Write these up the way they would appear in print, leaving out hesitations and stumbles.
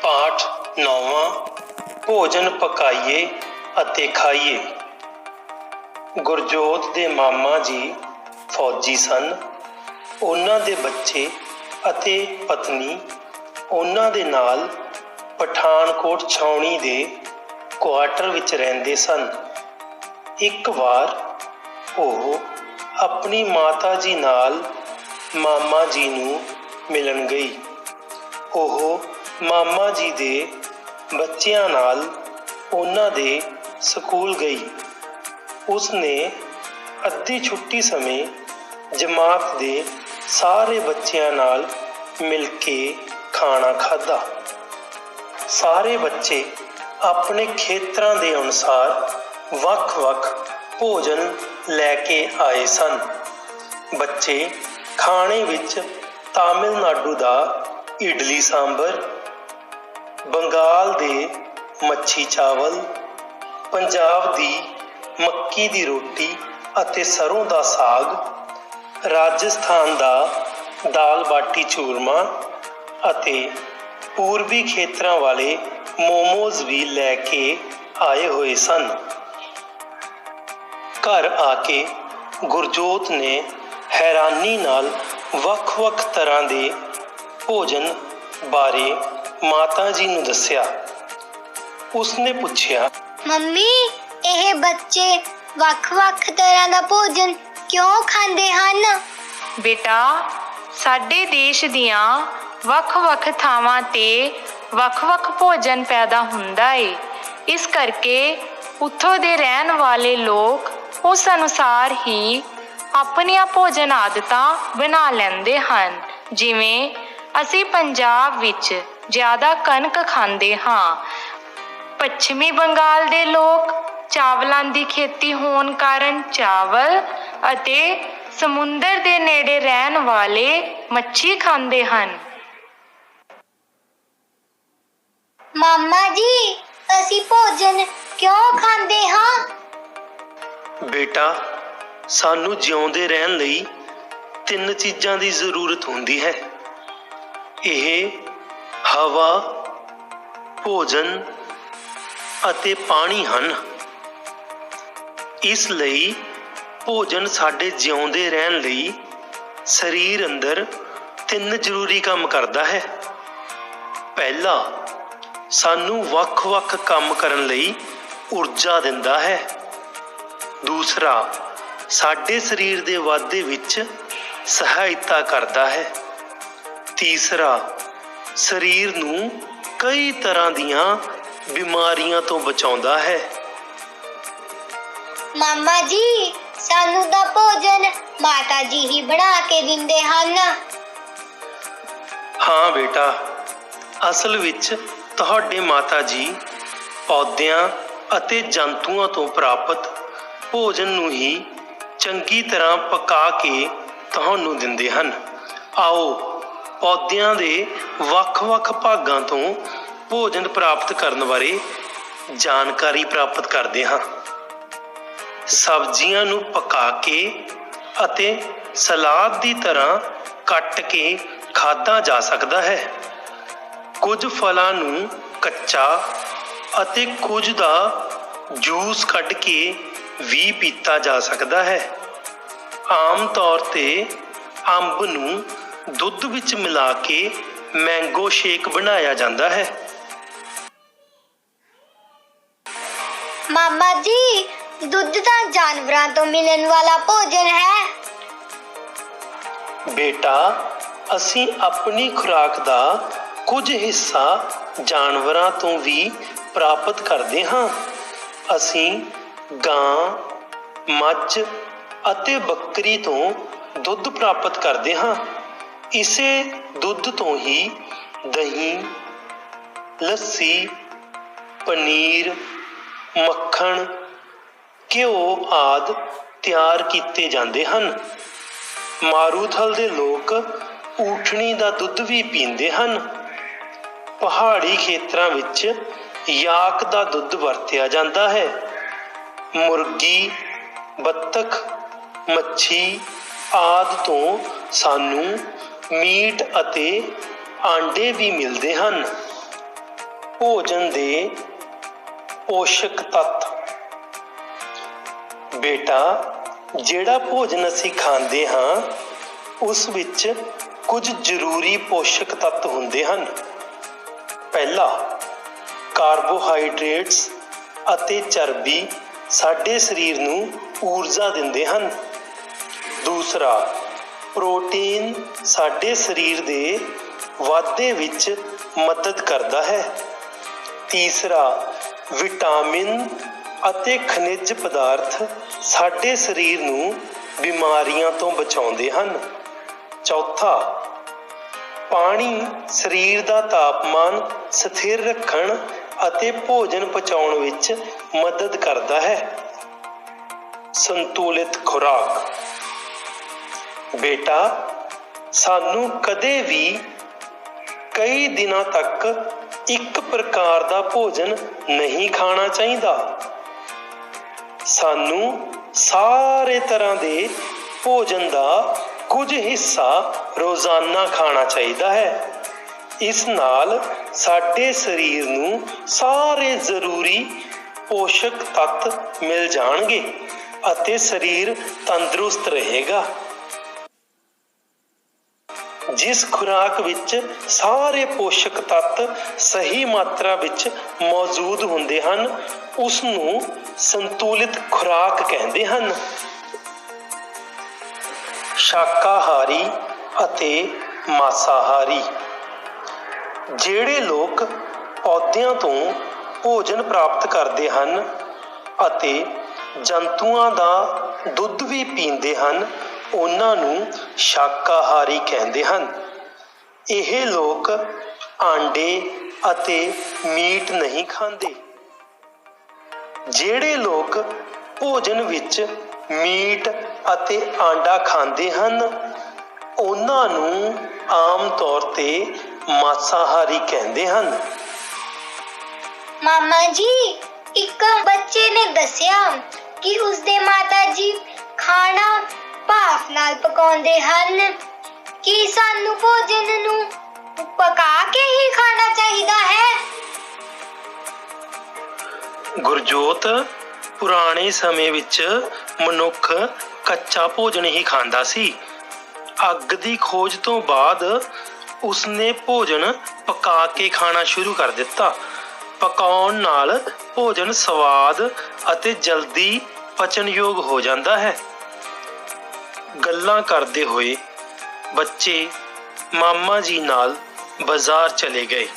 ਪਾਠ 9ਵਾਂ ਭੋਜਨ ਪਕਾਈਏ ਅਤੇ ਖਾਈਏ। ਗੁਰਜੋਤ ਦੇ ਮਾਮਾ ਜੀ ਫੌਜੀ ਸਨ। ਉਹਨਾਂ ਦੇ ਬੱਚੇ ਅਤੇ ਪਤਨੀ ਉਹਨਾਂ ਦੇ ਨਾਲ ਪਠਾਨਕੋਟ ਛਾਉਣੀ ਦੇ ਕੁਆਟਰ ਵਿੱਚ ਰਹਿੰਦੇ ਸਨ। ਇੱਕ ਵਾਰ ਉਹ ਆਪਣੀ ਮਾਤਾ ਜੀ ਨਾਲ ਮਾਮਾ ਜੀ ਨੂੰ ਮਿਲਣ ਗਈ। ਉਹ ਮਾਮਾ ਜੀ ਦੇ ਬੱਚਿਆਂ ਨਾਲ ਉਹਨਾਂ ਦੇ ਸਕੂਲ ਗਈ। ਉਸਨੇ ਅੱਧੀ ਛੁੱਟੀ ਸਮੇਂ ਜਮਾਤ ਦੇ ਸਾਰੇ ਬੱਚਿਆਂ ਨਾਲ ਮਿਲ ਕੇ ਖਾਣਾ ਖਾਧਾ। ਸਾਰੇ ਬੱਚੇ ਆਪਣੇ ਖੇਤਰਾਂ ਦੇ ਅਨੁਸਾਰ ਵੱਖ-ਵੱਖ ਭੋਜਨ ਲੈ ਕੇ ਆਏ ਸਨ। ਬੱਚੇ ਖਾਣੇ ਵਿੱਚ ਤਾਮਿਲਨਾਡੂ ਦਾ ਇਡਲੀ ਸਾਂਬਰ, ਬੰਗਾਲ ਦੇ ਮੱਛੀ ਚਾਵਲ, ਪੰਜਾਬ ਦੀ ਮੱਕੀ ਦੀ ਰੋਟੀ ਅਤੇ ਸਰੋਂ ਦਾ ਸਾਗ, ਰਾਜਸਥਾਨ ਦਾ ਦਾਲ ਬਾਟੀ ਚੂਰਮਾ ਅਤੇ ਪੂਰਬੀ ਖੇਤਰਾਂ ਵਾਲੇ ਮੋਮੋਜ਼ ਵੀ ਲੈ ਕੇ ਆਏ ਹੋਏ ਸਨ। ਘਰ ਆ ਕੇ ਗੁਰਜੋਤ ਨੇ ਹੈਰਾਨੀ ਨਾਲ ਵੱਖ-ਵੱਖ ਤਰ੍ਹਾਂ ਦੇ ਭੋਜਨ ਬਾਰੇ ਮਾਤਾ ਜੀ ਨੂੰ ਦੱਸਿਆ। ਉਸਨੇ ਪੁੱਛਿਆ, ਮੰਮੀ, ਇਹ ਬੱਚੇ ਵੱਖ-ਵੱਖ ਤਰ੍ਹਾਂ ਦਾ ਭੋਜਨ ਕਿਉਂ ਖਾਂਦੇ ਹਨ? ਬੇਟਾ, ਸਾਡੇ ਦੇਸ਼ ਦੀਆਂ ਵੱਖ-ਵੱਖ ਥਾਵਾਂ ਤੇ ਵੱਖ-ਵੱਖ ਭੋਜਨ ਪੈਦਾ ਹੁੰਦਾ ਏ। ਇਸ ਕਰਕੇ ਉੱਥੋਂ ਦੇ ਰਹਿਣ ਵਾਲੇ ਲੋਕ ਉਸ ਅਨੁਸਾਰ ਹੀ ਆਪਣੀਆਂ ਭੋਜਨ ਆਦਤਾਂ ਬਣਾ ਲੈਂਦੇ ਹਨ। ਜਿਵੇਂ ਅਸੀਂ ਪੰਜਾਬ ਵਿੱਚ ਜ਼ਿਆਦਾ ਕਣਕ ਖਾਂਦੇ ਹਾਂ। ਪੱਛਮੀ ਬੰਗਾਲ ਦੇ ਲੋਕ ਚਾਵਲਾਂ ਦੀ ਖੇਤੀ ਹੋਣ ਕਾਰਨ ਚਾਵਲ ਅਤੇ ਸਮੁੰਦਰ ਦੇ ਨੇੜੇ ਰਹਿਣ ਵਾਲੇ ਮੱਛੀ ਖਾਂਦੇ ਹਨ। ਮਾਮਾ ਜੀ, ਅਸੀਂ ਭੋਜਨ ਕਿਉਂ ਖਾਂਦੇ ਹਾਂ? ਬੇਟਾ, ਸਾਨੂੰ ਜਿਉਂਦੇ ਰਹਿਣ ਲਈ 3 ਚੀਜ਼ਾਂ ਦੀ ਜ਼ਰੂਰਤ ਹੁੰਦੀ ਹੈ। ਇਹ ਹਵਾ, ਭੋਜਨ ਅਤੇ ਪਾਣੀ ਹਨ। ਇਸ ਲਈ ਭੋਜਨ ਸਾਡੇ ਜਿਉਂਦੇ ਰਹਿਣ ਲਈ ਸਰੀਰ ਅੰਦਰ 3 ਜ਼ਰੂਰੀ ਕੰਮ ਕਰਦਾ ਹੈ। ਪਹਿਲਾ, ਸਾਨੂੰ ਵੱਖ-ਵੱਖ ਕੰਮ ਕਰਨ ਲਈ ਊਰਜਾ ਦਿੰਦਾ ਹੈ। ਦੂਸਰਾ, ਸਾਡੇ ਸਰੀਰ ਦੇ ਵਾਧੇ ਵਿੱਚ ਸਹਾਇਤਾ ਕਰਦਾ ਹੈ। ਤੀਸਰਾ, ਸਰੀਰ ਨੂੰ ਕਈ ਤਰ੍ਹਾਂ ਦੀਆਂ ਬਿਮਾਰੀਆਂ ਤੋਂ ਬਚਾਉਂਦਾ ਹੈ। ਮਾਮਾ ਜੀ, ਸਾਨੂੰ ਤਾਂ ਭੋਜਨ ਮਾਤਾ ਜੀ ਹੀ ਬਣਾ ਕੇ ਦਿੰਦੇ ਹਨ। ਹਾਂ ਬੇਟਾ, ਅਸਲ ਵਿੱਚ ਤੁਹਾਡੇ ਮਾਤਾ ਜੀ ਪੌਦਿਆਂ ਅਤੇ ਜੰਤੂਆਂ ਤੋਂ ਪ੍ਰਾਪਤ ਭੋਜਨ ਨੂੰ ਹੀ ਚੰਗੀ ਤਰ੍ਹਾਂ ਪਕਾ ਕੇ ਤੁਹਾਨੂੰ ਦਿੰਦੇ ਹਨ। ਆਓ ਪੌਦਿਆਂ ਦੇ ਵੱਖ-ਵੱਖ ਭਾਗਾਂ ਤੋਂ ਭੋਜਨ ਪ੍ਰਾਪਤ ਕਰਨ ਬਾਰੇ ਜਾਣਕਾਰੀ ਪ੍ਰਾਪਤ ਕਰਦੇ ਹਾਂ। ਸਬਜ਼ੀਆਂ ਨੂੰ ਪਕਾ ਕੇ ਅਤੇ ਸਲਾਦ ਦੀ ਤਰ੍ਹਾਂ ਕੱਟ ਕੇ ਖਾਧਾ ਜਾ ਸਕਦਾ ਹੈ। ਕੁਝ ਫਲਾਂ ਨੂੰ ਕੱਚਾ ਅਤੇ ਕੁਝ ਦਾ ਜੂਸ ਕੱਢ ਕੇ ਵੀ ਪੀਤਾ ਜਾ ਸਕਦਾ ਹੈ। ਆਮ ਤੌਰ ਤੇ ਅੰਬ ਨੂੰ ਦੁੱਧ ਵਿੱਚ ਮਿਲਾ ਕੇ ਮੈਂਗੋ ਸ਼ੇਕ ਬਣਾਇਆ ਜਾਂਦਾ ਹੈ। ਮਾਮਾ ਜੀ, ਦੁੱਧ ਤਾਂ ਜਾਨਵਰਾਂ ਤੋਂ ਮਿਲਣ ਵਾਲਾ ਭੋਜਨ ਹੈ। ਬੇਟਾ, ਅਸੀਂ ਆਪਣੀ ਖੁਰਾਕ ਦਾ ਕੁਝ ਹਿੱਸਾ ਜਾਨਵਰਾਂ ਤੋਂ ਵੀ ਪ੍ਰਾਪਤ ਕਰਦੇ ਹਾਂ। ਅਸੀਂ ਗਾਂ, ਮੱਝ ਅਤੇ ਬੱਕਰੀ ਤੋਂ ਦੁੱਧ ਪ੍ਰਾਪਤ ਕਰਦੇ ਹਾਂ। ਇਸੇ ਦੁੱਧ ਤੋਂ ਹੀ ਦਹੀਂ, ਲੱਸੀ, ਪਨੀਰ, ਮੱਖਣ, ਘਿਓ ਆਦਿ ਤਿਆਰ ਕੀਤੇ ਜਾਂਦੇ ਹਨ। ਮਾਰੂਥਲ ਦੇ ਲੋਕ ਊਠਣੀ ਦਾ ਦੁੱਧ ਵੀ ਪੀਂਦੇ ਹਨ। ਪਹਾੜੀ ਖੇਤਰਾਂ ਵਿੱਚ ਯਾਕ ਦਾ ਦੁੱਧ ਵਰਤਿਆ ਜਾਂਦਾ ਹੈ। ਮੁਰਗੀ, ਬੱਤਖ, ਮੱਛੀ ਆਦਿ ਤੋਂ ਸਾਨੂੰ ਮੀਟ ਅਤੇ ਆਂਡੇ ਵੀ ਮਿਲਦੇ ਹਨ। ਭੋਜਨ ਦੇ ਪੋਸ਼ਕ ਤੱਤ। ਬੇਟਾ, ਜਿਹੜਾ ਭੋਜਨ ਅਸੀਂ ਖਾਂਦੇ ਹਾਂ ਉਸ ਵਿੱਚ ਕੁਝ ਜ਼ਰੂਰੀ ਪੋਸ਼ਕ ਤੱਤ ਹੁੰਦੇ ਹਨ। ਪਹਿਲਾ, ਕਾਰਬੋਹਾਈਡਰੇਟਸ ਅਤੇ ਚਰਬੀ ਸਾਡੇ ਸਰੀਰ ਨੂੰ ਊਰਜਾ ਦਿੰਦੇ ਹਨ। ਦੂਸਰਾ, ਪ੍ਰੋਟੀਨ ਸਾਡੇ ਸਰੀਰ ਦੇ ਵਾਧੇ ਵਿੱਚ ਮਦਦ ਕਰਦਾ ਹੈ। ਤੀਸਰਾ, ਵਿਟਾਮਿਨ ਅਤੇ ਖਣਿਜ ਪਦਾਰਥ ਸਾਡੇ ਸਰੀਰ ਨੂੰ ਬਿਮਾਰੀਆਂ ਤੋਂ ਬਚਾਉਂਦੇ ਹਨ। ਚੌਥਾ, ਪਾਣੀ ਸਰੀਰ ਦਾ ਤਾਪਮਾਨ ਸਥਿਰ ਰੱਖਣ ਅਤੇ ਭੋਜਨ ਪਚਾਉਣ ਵਿੱਚ ਮਦਦ ਕਰਦਾ ਹੈ। ਸੰਤੁਲਿਤ ਖੁਰਾਕ। ਬੇਟਾ, ਸਾਨੂੰ ਕਦੇ ਵੀ ਕਈ ਦਿਨਾਂ ਤੱਕ ਇੱਕ ਪ੍ਰਕਾਰ ਦਾ ਭੋਜਨ ਨਹੀਂ ਖਾਣਾ ਚਾਹੀਦਾ। ਸਾਨੂੰ ਸਾਰੇ ਤਰ੍ਹਾਂ ਦੇ ਭੋਜਨ ਦਾ ਕੁਝ ਹਿੱਸਾ ਰੋਜ਼ਾਨਾ ਖਾਣਾ ਚਾਹੀਦਾ ਹੈ। ਇਸ ਨਾਲ ਸਾਡੇ ਸਰੀਰ ਨੂੰ ਸਾਰੇ ਜ਼ਰੂਰੀ ਪੋਸ਼ਕ ਤੱਤ ਮਿਲ ਜਾਣਗੇ ਅਤੇ ਸਰੀਰ ਤੰਦਰੁਸਤ ਰਹੇਗਾ। ਜਿਸ ਖੁਰਾਕ ਵਿੱਚ ਸਾਰੇ ਪੋਸ਼ਕ ਤੱਤ ਸਹੀ ਮਾਤਰਾ ਵਿੱਚ ਮੌਜੂਦ ਹੁੰਦੇ ਹਨ ਉਸ ਨੂੰ ਸੰਤੁਲਿਤ ਖੁਰਾਕ ਕਹਿੰਦੇ ਹਨ। ਸ਼ਾਕਾਹਾਰੀ ਅਤੇ ਮਾਸਾਹਾਰੀ। ਜਿਹੜੇ ਲੋਕ ਪੌਦਿਆਂ ਤੋਂ ਭੋਜਨ ਪ੍ਰਾਪਤ ਕਰਦੇ ਹਨ ਅਤੇ ਜੰਤੂਆਂ ਦਾ ਦੁੱਧ ਵੀ ਪੀਂਦੇ ਹਨ ਉਹਨਾਂ ਨੂੰ ਸ਼ਾਕਾਹਾਰੀ ਕਹਿੰਦੇ ਹਨ। ਇਹ ਲੋਕ ਆਂਡੇ ਅਤੇ ਮੀਟ ਨਹੀਂ ਖਾਂਦੇ। ਜਿਹੜੇ ਲੋਕ ਭੋਜਨ ਵਿੱਚ ਮੀਟ ਅਤੇ ਆਂਡਾ ਖਾਂਦੇ ਹਨ ਉਹਨਾਂ ਨੂੰ ਆਮ ਤੌਰ ਤੇ ਮਾਸਾਹਾਰੀ ਕਹਿੰਦੇ ਹਨ। ਮਾਮਾ ਜੀ, ਇੱਕ ਬੱਚੇ ਨੇ ਦੱਸਿਆ ਕਿ ਉਸਦੇ ਮਾਤਾ ਜੀ ਖਾਣਾ ਭਾਫ਼ ਨਾਲ ਪਕਾਉਂਦੇ ਹਨ। ਕੀ ਸਾਨੂੰ ਭੋਜਨ ਨੂੰ ਪਕਾ ਕੇ ਹੀ ਖਾਣਾ ਚਾਹੀਦਾ ਹੈ? ਗੁਰਜੋਤ, ਪੁਰਾਣੇ ਸਮੇਂ ਵਿੱਚ ਮਨੁੱਖ ਕੱਚਾ ਭੋਜਨ ਹੀ ਖਾਂਦਾ ਸੀ। ਅੱਗ ਦੀ ਖੋਜ ਤੋਂ ਬਾਅਦ ਉਸਨੇ ਭੋਜਨ ਪਕਾ ਕੇ ਖਾਣਾ ਸ਼ੁਰੂ ਕਰ ਦਿੱਤਾ। ਪਕਾਉਣ ਨਾਲ ਭੋਜਨ ਸਵਾਦ ਅਤੇ ਜਲਦੀ ਪਚਣਯੋਗ ਹੋ ਜਾਂਦਾ ਹੈ। ਗੱਲਾਂ ਕਰਦੇ ਹੋਏ ਬੱਚੇ ਮਾਮਾ ਜੀ ਨਾਲ ਬਾਜ਼ਾਰ ਚਲੇ ਗਏ।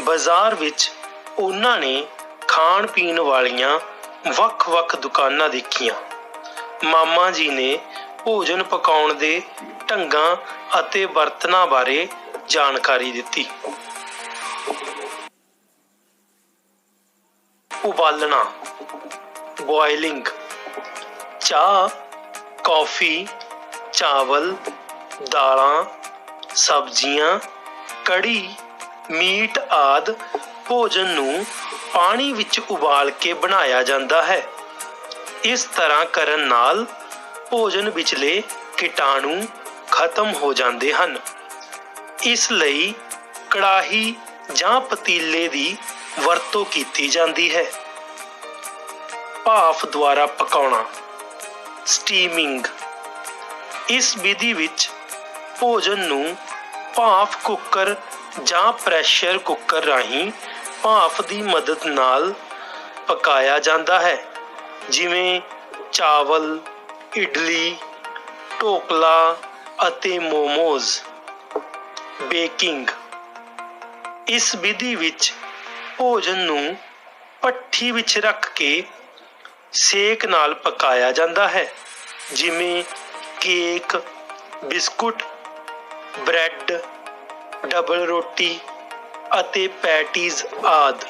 ਬਾਜ਼ਾਰ ਵਿੱਚ ਉਹਨਾਂ ਨੇ ਖਾਣ ਪੀਣ ਵਾਲੀਆਂ ਵੱਖ-ਵੱਖ ਦੁਕਾਨਾਂ ਦੇਖੀਆਂ। ਮਾਮਾ ਜੀ ਨੇ ਭੋਜਨ ਪਕਾਉਣ ਦੇ ਢੰਗਾਂ ਅਤੇ ਬਰਤਨਾਂ ਬਾਰੇ ਜਾਣਕਾਰੀ ਦਿੱਤੀ। ਉਬਾਲਣਾ, ਬੋਇਲਿੰਗ, ਚਾਹ, ਕੌਫੀ, ਚਾਵਲ, ਦਾਲਾਂ, ਸਬਜ਼ੀਆਂ, ਕੜੀ, ਮੀਟ ਆਦਿ ਭੋਜਨ ਨੂੰ ਪਾਣੀ ਵਿੱਚ ਉਬਾਲ ਕੇ ਬਣਾਇਆ ਜਾਂਦਾ ਹੈ। ਇਸ ਤਰ੍ਹਾਂ ਕਰਨ ਨਾਲ ਭੋਜਨ ਵਿਚਲੇ ਕੀਟਾਣੂ ਖਤਮ ਹੋ ਜਾਂਦੇ ਹਨ। ਇਸ ਲਈ ਕੜਾਹੀ ਜਾਂ ਪਤੀਲੇ ਦੀ ਵਰਤੋਂ ਕੀਤੀ ਜਾਂਦੀ ਹੈ। ਭਾਫ਼ ਦੁਆਰਾ ਪਕਾਉਣਾ, ਸਟੀਮਿੰਗ। ਇਸ ਵਿਧੀ ਵਿੱਚ ਭੋਜਨ ਨੂੰ ਭਾਫ਼ ਕੁੱਕਰ ਜਾਂ ਪ੍ਰੈਸ਼ਰ ਕੁੱਕਰ ਰਾਹੀਂ ਭਾਫ਼ ਦੀ ਮਦਦ ਨਾਲ ਪਕਾਇਆ ਜਾਂਦਾ ਹੈ, ਜਿਵੇਂ ਚਾਵਲ, ਇਡਲੀ, ਢੋਕਲਾ ਅਤੇ ਮੋਮੋਜ਼। ਬੇਕਿੰਗ। ਇਸ ਵਿਧੀ ਵਿੱਚ ਭੋਜਨ ਨੂੰ ਭੱਠੀ ਵਿੱਚ ਰੱਖ ਕੇ ਸੇਕ ਨਾਲ ਪਕਾਇਆ ਜਾਂਦਾ ਹੈ, ਜਿਵੇਂ ਕੇਕ, ਬਿਸਕੁਟ, ਬ੍ਰੈਡ, ਡਬਲ ਰੋਟੀ ਅਤੇ ਪੈਟੀਜ਼ ਆਦਿ।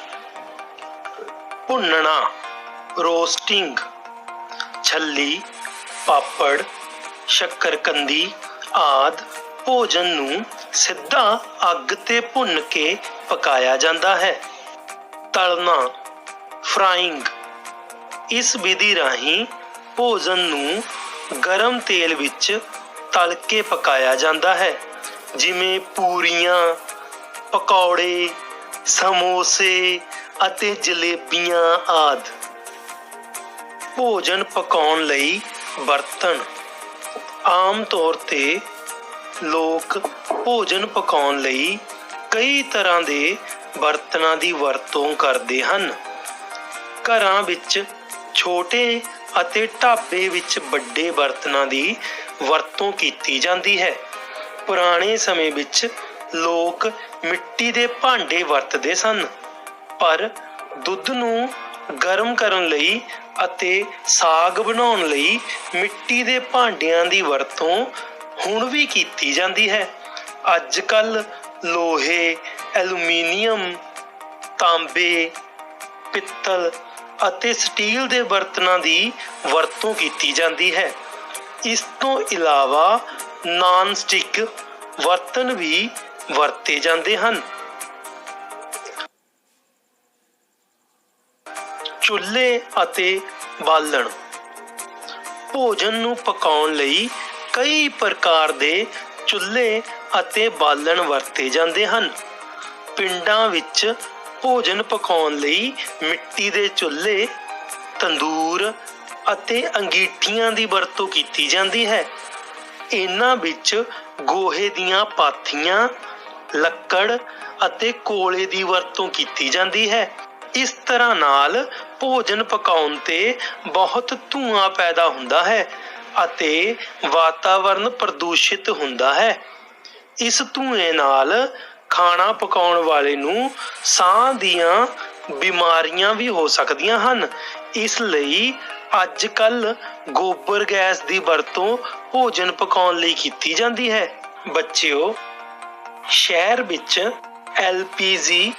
ਭੁੰਨਣਾ, ਰੋਸਟਿੰਗ। ਛੱਲੀ, ਪਾਪੜ, ਸ਼ੱਕਰਕੰਦੀ ਆਦਿ ਭੋਜਨ ਨੂੰ ਸਿੱਧਾ ਅੱਗ ਤੇ ਭੁੰਨ ਕੇ ਪਕਾਇਆ ਜਾਂਦਾ ਹੈ। ਤਲਣਾ, ਫਰਾਈਂਗ। ਇਸ ਵਿਧੀ ਰਾਹੀਂ ਭੋਜਨ ਨੂੰ ਗਰਮ ਤੇਲ ਵਿੱਚ ਤਲ ਕੇ ਪਕਾਇਆ ਜਾਂਦਾ ਹੈ, ਜਿਵੇਂ ਪੂਰੀਆਂ, ਪਕੌੜੇ, ਸਮੋਸੇ ਅਤੇ ਜਲੇਬੀਆਂ ਆਦਿ। ਭੋਜਨ ਪਕਾਉਣ ਲਈ ਬਰਤਨ। ਆਮ ਤੌਰ ਤੇ ਲੋਕ ਭੋਜਨ ਪਕਾਉਣ ਲਈ ਕਈ ਤਰ੍ਹਾਂ ਦੇ ਬਰਤਨਾਂ ਦੀ ਵਰਤੋਂ ਕਰਦੇ ਹਨ। ਘਰਾਂ ਵਿੱਚ ਛੋਟੇ ਅਤੇ ਢਾਬੇ ਵਿੱਚ ਵੱਡੇ ਬਰਤਨਾਂ ਦੀ ਵਰਤੋਂ ਕੀਤੀ ਜਾਂਦੀ ਹੈ। ਪੁਰਾਣੇ ਸਮੇਂ ਵਿੱਚ ਲੋਕ ਮਿੱਟੀ ਦੇ ਭਾਂਡੇ ਵਰਤਦੇ ਸਨ, ਪਰ ਦੁੱਧ ਨੂੰ ਗਰਮ ਕਰਨ ਲਈ ਅਤੇ ਸਾਗ ਬਣਾਉਣ ਲਈ ਮਿੱਟੀ ਦੇ ਭਾਂਡਿਆਂ ਦੀ ਵਰਤੋਂ ਹੁਣ ਵੀ ਕੀਤੀ ਜਾਂਦੀ ਹੈ। ਅੱਜ-ਕੱਲ੍ਹ ਲੋਹੇ, ਐਲੂਮੀਨੀਅਮ, ਤਾਂਬੇ, ਪਿੱਤਲ ਅਤੇ ਸਟੀਲ ਦੇ ਬਰਤਨਾਂ ਦੀ ਵਰਤੋਂ ਕੀਤੀ ਜਾਂਦੀ ਹੈ। ਇਸ ਤੋਂ ਇਲਾਵਾ ਨਾਨ ਸਟਿਕ ਬਰਤਨ ਵੀ ਵਰਤੇ ਜਾਂਦੇ ਹਨ। ਚੁੱਲ੍ਹੇ ਅਤੇ ਬਾਲਣ। ਭੋਜਨ ਨੂੰ ਪਕਾਉਣ ਲਈ ਕਈ ਪ੍ਰਕਾਰ ਦੇ ਚੁੱਲ੍ਹੇ ਅਤੇ ਬਾਲਣ ਵਰਤੇ ਜਾਂਦੇ ਹਨ। ਪਿੰਡਾਂ ਵਿੱਚ ਭੋਜਨ ਪਕਾਉਣ ਲਈ ਮਿੱਟੀ ਦੇ ਚੁੱਲ੍ਹੇ, ਤੰਦੂਰ ਅਤੇ ਅੰਗੀਠੀਆਂ ਦੀ ਵਰਤੋਂ ਕੀਤੀ ਜਾਂਦੀ ਹੈ। ਇਹਨਾਂ ਵਿੱਚ ਗੋਹੇ ਦੀਆਂ ਪਾਥੀਆਂ, ਲੱਕੜ ਅਤੇ ਕੋਲੇ ਦੀ ਵਰਤੋਂ ਕੀਤੀ ਜਾਂਦੀ ਹੈ। ਇਸ ਤਰ੍ਹਾਂ ਨਾਲ ਭੋਜਨ ਪਕਾਉਣ ਤੇ ਬਹੁਤ ਧੂਆਂ ਪੈਦਾ ਹੁੰਦਾ ਹੈ ਅਤੇ ਵਾਤਾਵਰਨ ਪ੍ਰਦੂਸ਼ਿਤ ਹੁੰਦਾ ਹੈ। ਇਸ ਧੂਏ ਨਾਲ ਖਾਣਾ ਪਕਾਉਣ ਵਾਲੇ ਨੂੰ ਸਾਹ ਦੀਆਂ ਬਿਮਾਰੀਆਂ ਵੀ ਹੋ ਸਕਦੀਆਂ ਹਨ। ਇਸ ਲਈ ਅੱਜ-ਕੱਲ੍ਹ ਗੋਬਰ ਗੈਸ ਦੀ ਵਰਤੋਂ ਭੋਜਨ ਪਕਾਉਣ ਲਈ ਕੀਤੀ ਜਾਂਦੀ ਹੈ। ਬੱਚਿਓ, ਸ਼ਹਿਰ ਵਿੱਚ LPG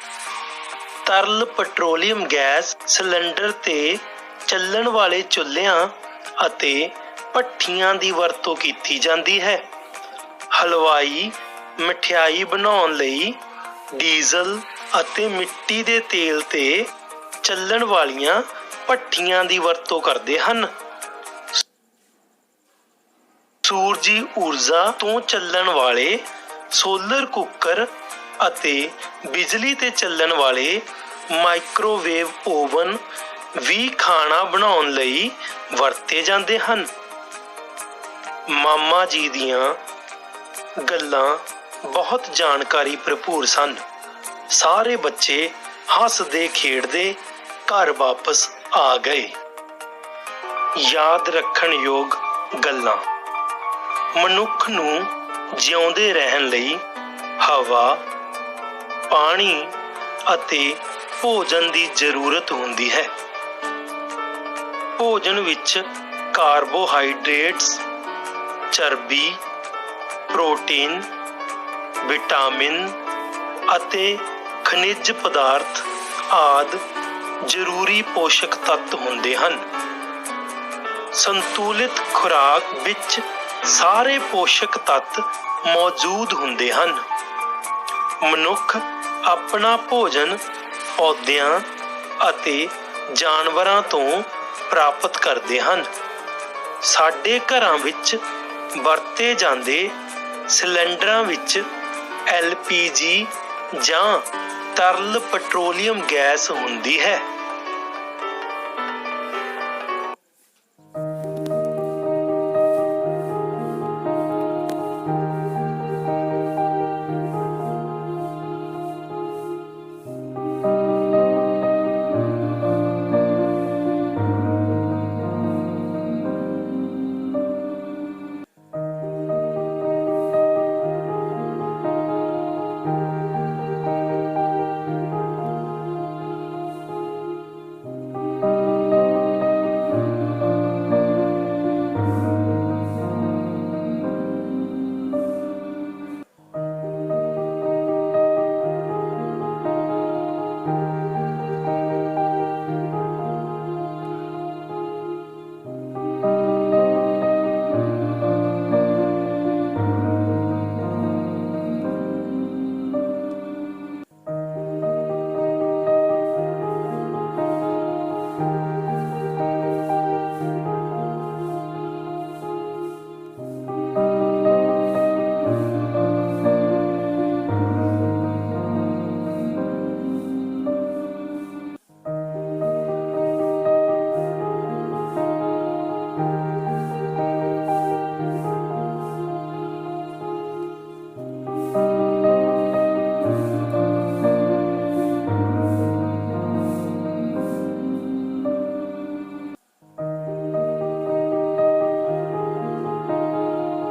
ਤਰਲ ਪੈਟਰੋਲੀਅਮ ਗੈਸ ਸਿਲੰਡਰ ਤੇ ਚੱਲਣ ਵਾਲੇ ਚੁੱਲ੍ਹਿਆਂ ਅਤੇ ਭੱਠੀਆਂ ਦੀ ਵਰਤੋਂ ਕੀਤੀ ਜਾਂਦੀ ਹੈ। ਹਲਵਾਈ ਮਠਿਆਈ ਬਣਾਉਣ ਲਈ ਡੀਜ਼ਲ ਅਤੇ ਮਿੱਟੀ ਦੇ ਤੇਲ ਤੇ ਚੱਲਣ ਵਾਲੀਆਂ ਭੱਠੀਆਂ ਦੀ ਵਰਤੋਂ ਕਰਦੇ ਹਨ। ਸੂਰਜੀ ਊਰਜਾ ਤੋਂ ਚੱਲਣ ਵਾਲੇ ਸੋਲਰ ਕੁੱਕਰ ਅਤੇ ਬਿਜਲੀ ਤੇ ਚੱਲਣ ਵਾਲੇ ਮਾਈਕ੍ਰੋਵੇਵ ਓਵਨ ਵੀ ਖਾਣਾ ਬਣਾਉਣ ਲਈ ਵਰਤੇ ਜਾਂਦੇ ਹਨ। ਮਾਮਾ ਜੀ ਦੀਆਂ ਗੱਲਾਂ ਬਹੁਤ ਜਾਣਕਾਰੀ ਭਰਪੂਰ ਸਨ। ਸਾਰੇ ਬੱਚੇ ਹੱਸਦੇ ਖੇਡਦੇ ਘਰ ਵਾਪਸ ਆ ਗਏ। ਯਾਦ ਰੱਖਣ ਯੋਗ ਗੱਲਾਂ। ਮਨੁੱਖ ਨੂੰ ਜਿਉਂਦੇ ਰਹਿਣ ਲਈ ਹਵਾ, ਪਾਣੀ ਅਤੇ ਭੋਜਨ ਦੀ ਜ਼ਰੂਰਤ ਹੁੰਦੀ ਹੈ। ਭੋਜਨ ਵਿੱਚ ਕਾਰਬੋਹਾਈਡਰੇਟਸ, ਚਰਬੀ, ਪ੍ਰੋਟੀਨ, ਵਿਟਾਮਿਨ ਅਤੇ ਖਣਿਜ ਪਦਾਰਥ ਆਦਿ ਜ਼ਰੂਰੀ ਪੋਸ਼ਕ ਤੱਤ ਹੁੰਦੇ ਹਨ। ਸੰਤੁਲਿਤ ਖੁਰਾਕ ਵਿੱਚ ਸਾਰੇ ਪੋਸ਼ਕ ਤੱਤ ਮੌਜੂਦ ਹੁੰਦੇ ਹਨ। ਮਨੁੱਖ ਆਪਣਾ ਭੋਜਨ ਪੌਦਿਆਂ ਅਤੇ ਜਾਨਵਰਾਂ ਤੋਂ ਪ੍ਰਾਪਤ ਕਰਦੇ ਹਨ। ਸਾਡੇ ਘਰਾਂ ਵਿੱਚ ਵਰਤੇ ਜਾਂਦੇ ਸਿਲੰਡਰਾਂ ਵਿੱਚ LPG ਜਾਂ ਤਰਲ ਪੈਟਰੋਲੀਅਮ ਗੈਸ ਹੁੰਦੀ ਹੈ। ਧੰਨਵਾਦ।